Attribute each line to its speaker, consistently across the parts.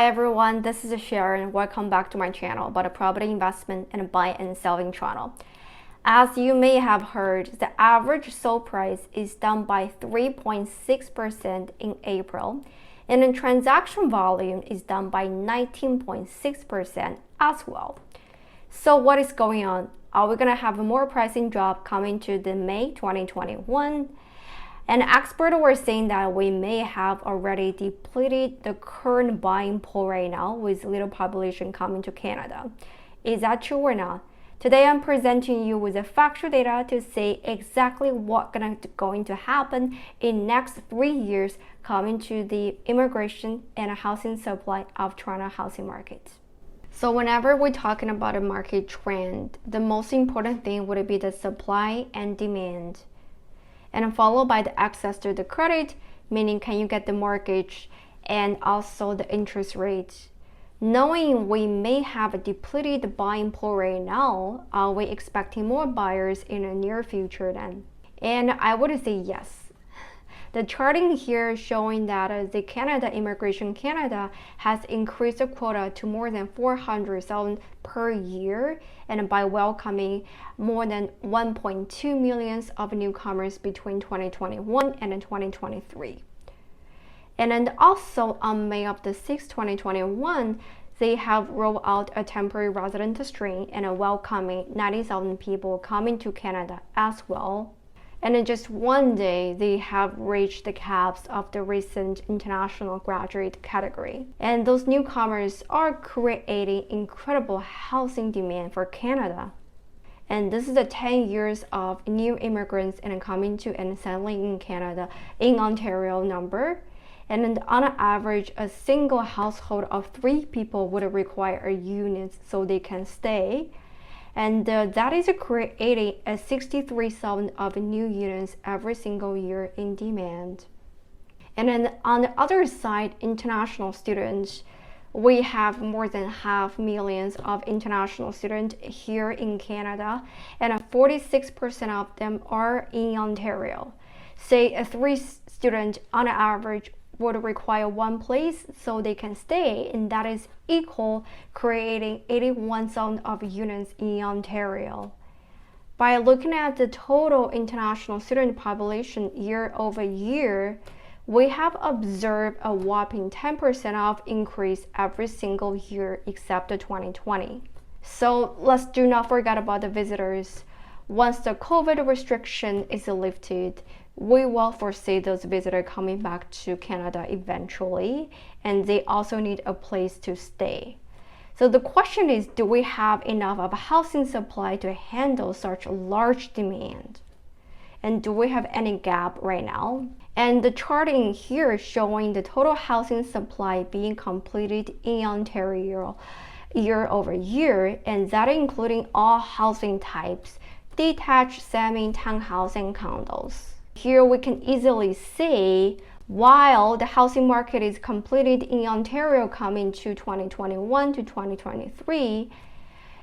Speaker 1: everyone, this is Sharon. Welcome back to my channel about a property investment and buy and sell in Toronto. As you may have heard, the average sold price is down by 3.6% in April, and the transaction volume is down by 19.6% as well. So what is going on? Are we going to have a more pricing drop coming to the May 2021? And experts were saying that we may have already depleted the current buying pool right now with little population coming to Canada. Is that true or not? Today I'm presenting you with the factual data to say exactly what's going to happen in next 3 years coming to the immigration and housing supply of Toronto housing market. So whenever we're talking about a market trend, the most important thing would be the supply and demand, and followed by the access to the credit, meaning can you get the mortgage, and also the interest rate. Knowing we may have a depleted buying pool right now, are we expecting more buyers in the near future then? And I would say yes. The charting here showing that the Immigration Canada has increased the quota to more than 400,000 per year, and by welcoming more than 1.2 million of newcomers between 2021 and 2023. And then also on May of the 6th, 2021, they have rolled out a temporary resident stream and welcoming 90,000 people coming to Canada as well. And in just one day, they have reached the caps of the recent international graduate category. And those newcomers are creating incredible housing demand for Canada. And this is the 10 years of new immigrants and coming to and settling in Canada in Ontario number. And then on average, a single household of 3 people would require a unit so they can stay. And that is creating a 63,000 of new units every single year in demand. And then on the other side, international students, we have more than 500,000 of international students here in Canada, and 46% of them are in Ontario. Say a 3 student on average would require 1 place so they can stay, and that is equal creating 81,000 of units in Ontario. By looking at the total international student population year over year, we have observed a whopping 10% of increase every single year except the 2020. So let's do not forget about the visitors. Once the COVID restriction is lifted, we will foresee those visitors coming back to Canada eventually, and they also need a place to stay. So the question is, do we have enough of a housing supply to handle such large demand? And do we have any gap right now? And the charting here is showing the total housing supply being completed in Ontario year over year, and that including all housing types, detached, semi, townhouse, and condos. Here we can easily see, while the housing market is completed in Ontario coming to 2021 to 2023,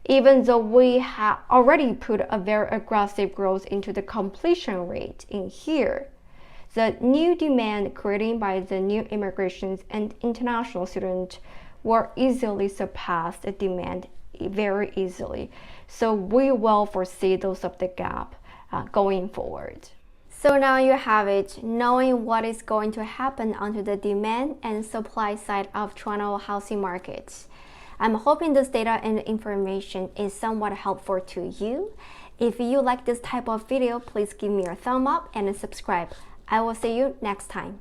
Speaker 1: even though we have already put a very aggressive growth into the completion rate in here, the new demand created by the new immigrations and international students will easily surpass the demand very easily. So we will foresee those of the gap going forward. So now you have it, knowing what is going to happen onto the demand and supply side of Toronto housing markets. I'm hoping this data and information is somewhat helpful to you. If you like this type of video, please give me a thumb up and subscribe. I will see you next time.